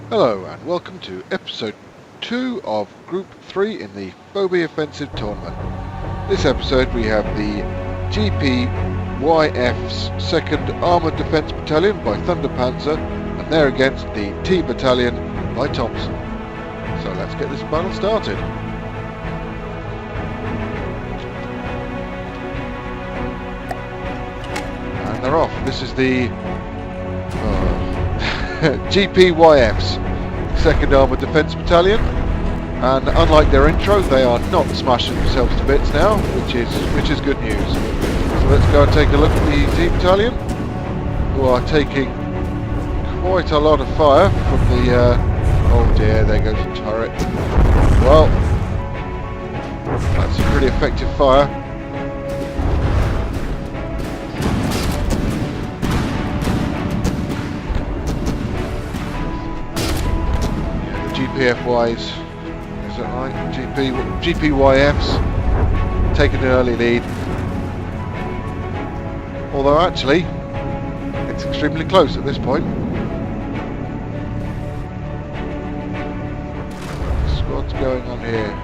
Hello and welcome to episode 2 of Group 3 in the Fauxbi Offensive tournament. This episode we have the GPYF's 2nd Armoured Defence Battalion by Thunder Panzer, and they're against the T Battalion by Thompson. So let's get this battle started. And they're off. This is the GPYF's 2nd Armoured Defence Battalion, and unlike their intro, they are not smashing themselves to bits now, which is good news. So let's go and take a look at the T Battalion, who are taking quite a lot of fire from the oh dear, there goes the turret. Well, that's a pretty effective fire. GPFYs, is that right? GPYFs taking an early lead. Although actually, it's extremely close at this point. What's going on here?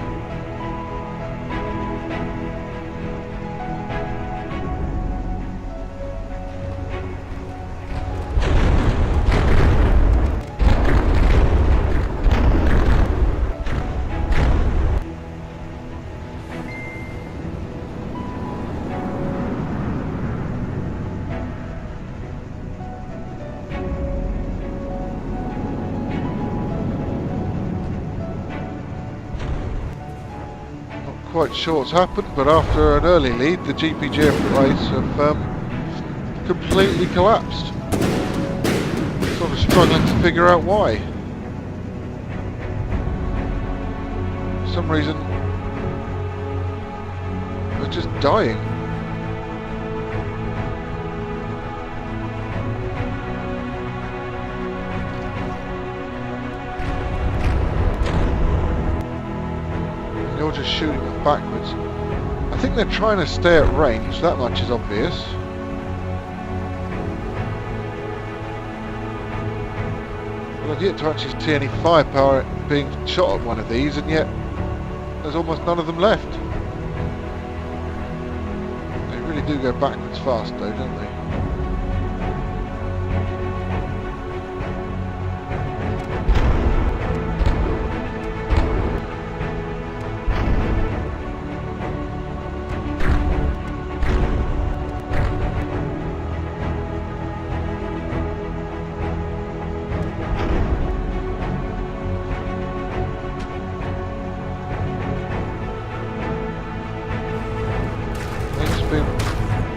Quite sure what's happened, but after an early lead, the GPGFYs have completely collapsed. Sort of struggling to figure out why. For some reason, they're just dying. You're just shooting them backwards. I think they're trying to stay at range, that much is obvious. But I've yet to actually see any firepower being shot at one of these, and yet there's almost none of them left. They really do go backwards fast though, don't they?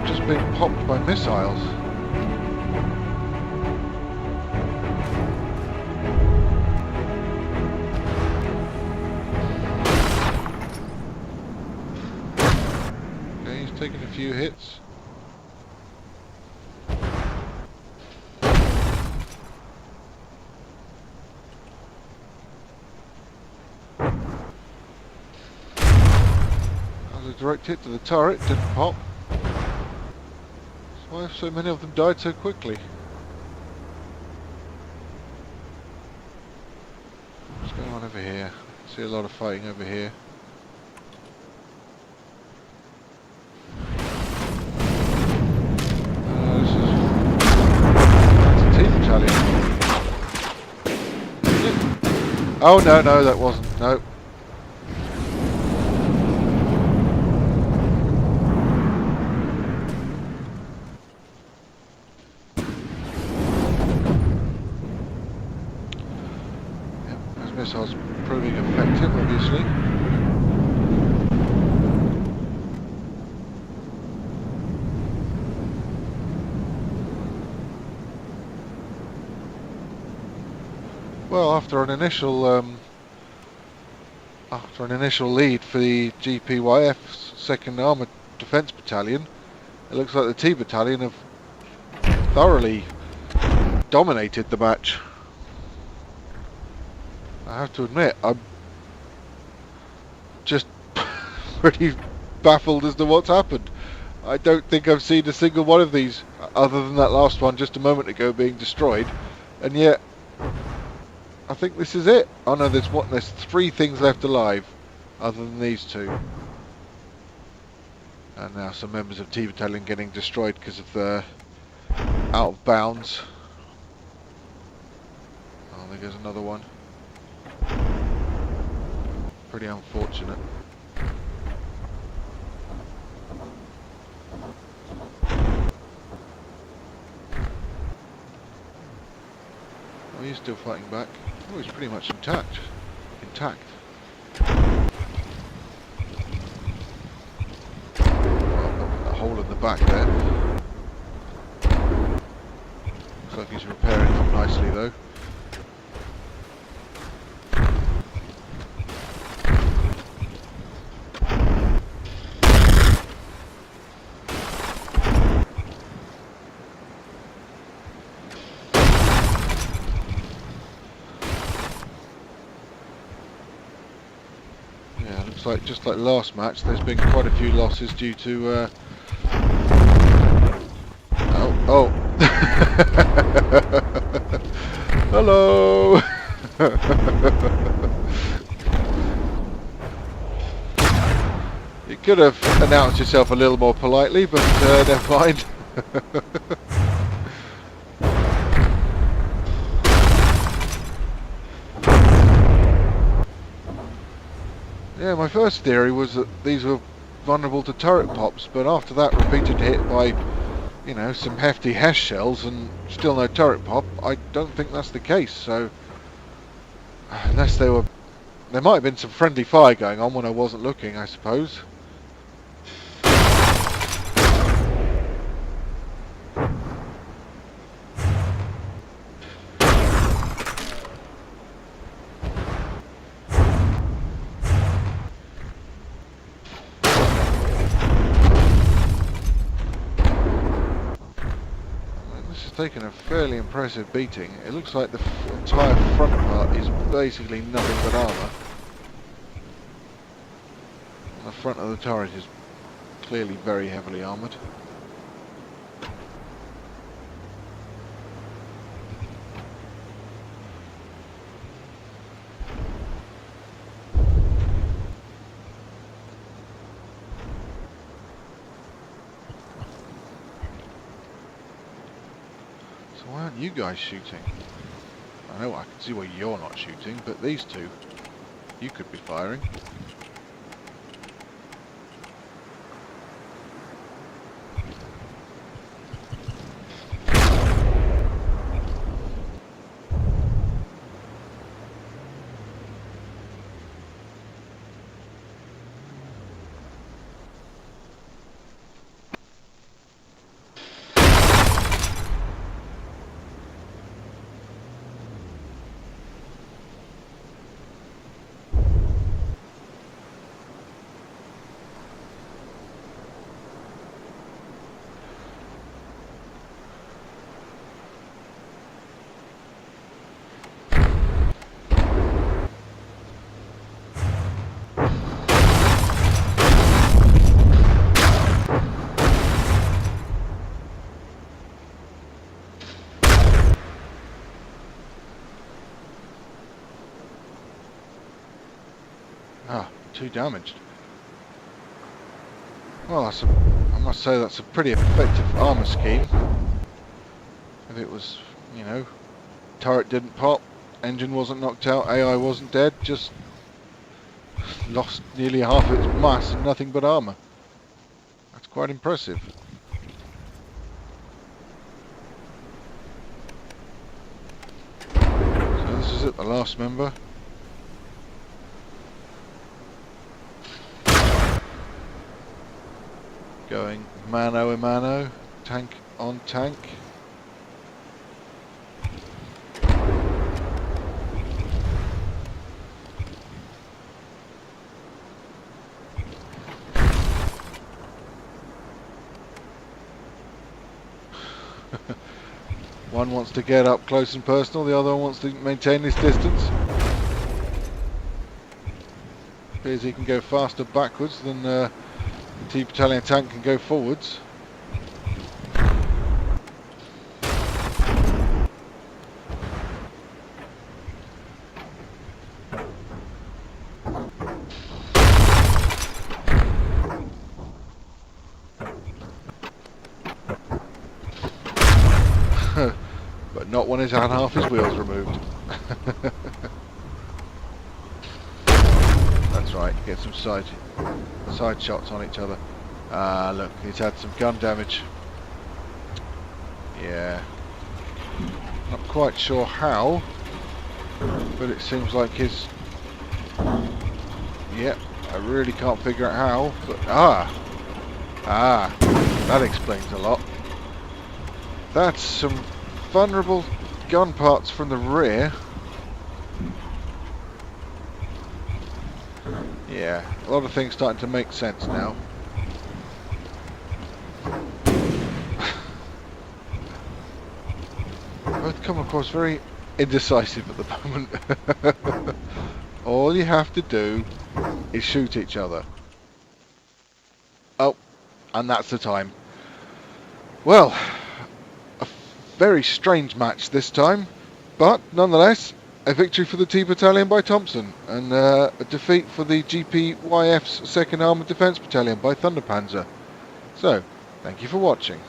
Just being popped by missiles. Okay, he's taking a few hits. As a direct hit to the turret, didn't pop. Why have so many of them died so quickly? What's going on over here? I see a lot of fighting over here. This is a T Battalion. Oh no, that wasn't. No. Missiles proving effective, obviously. Well, after an initial lead for the GPYF's 2nd Armoured Defence Battalion, it looks like the T Battalion have thoroughly dominated the match. I have to admit, I'm just pretty baffled as to what's happened. I don't think I've seen a single one of these, other than that last one just a moment ago being destroyed, and yet I think this is it. Oh no, there's 3 things left alive, other than these 2. And now some members of T Battalion getting destroyed because of the out of bounds. Oh, there goes another one. Pretty unfortunate. Oh, he's still fighting back. Oh, he's pretty much intact. Well, a hole in the back there. Looks like he's repairing up nicely though. Yeah, looks like just like last match, there's been quite a few losses due to. Oh. Hello. You could have announced yourself a little more politely, but never mind. Yeah, my first theory was that these were vulnerable to turret pops, but after that repeated hit by, you know, some hefty HESH shells and still no turret pop, I don't think that's the case. So, unless there might have been some friendly fire going on when I wasn't looking, I suppose. Taken a fairly impressive beating. It looks like the entire front part is basically nothing but armour. The front of the turret is clearly very heavily armoured. Why aren't you guys shooting? I know I can see why you're not shooting, but these 2, you could be firing. Ah, 2 damaged. Well, I must say that's a pretty effective armour scheme. If it was, you know, turret didn't pop, engine wasn't knocked out, AI wasn't dead, just lost nearly half its mass and nothing but armour. That's quite impressive. So this is it, the last member. Going mano a mano, tank on tank. One wants to get up close and personal, the other one wants to maintain his distance. Appears he can go faster backwards than the T Battalion tank can go forwards. one has had half his wheels removed. That's right, get some side shots on each other. Look, he's had some gun damage. Yeah. Not quite sure how, but it seems like his... Yep, I really can't figure out how, but... that explains a lot. That's some vulnerable gun parts from the rear. Yeah, a lot of things starting to make sense now. Both come across very indecisive at the moment. All you have to do is shoot each other. Oh, and that's the time. Well, a very strange match this time, but nonetheless, a victory for the T Battalion by Thompson, and a defeat for the GPYF's 2nd Armoured Defence Battalion by Thunderpanzer. So, thank you for watching.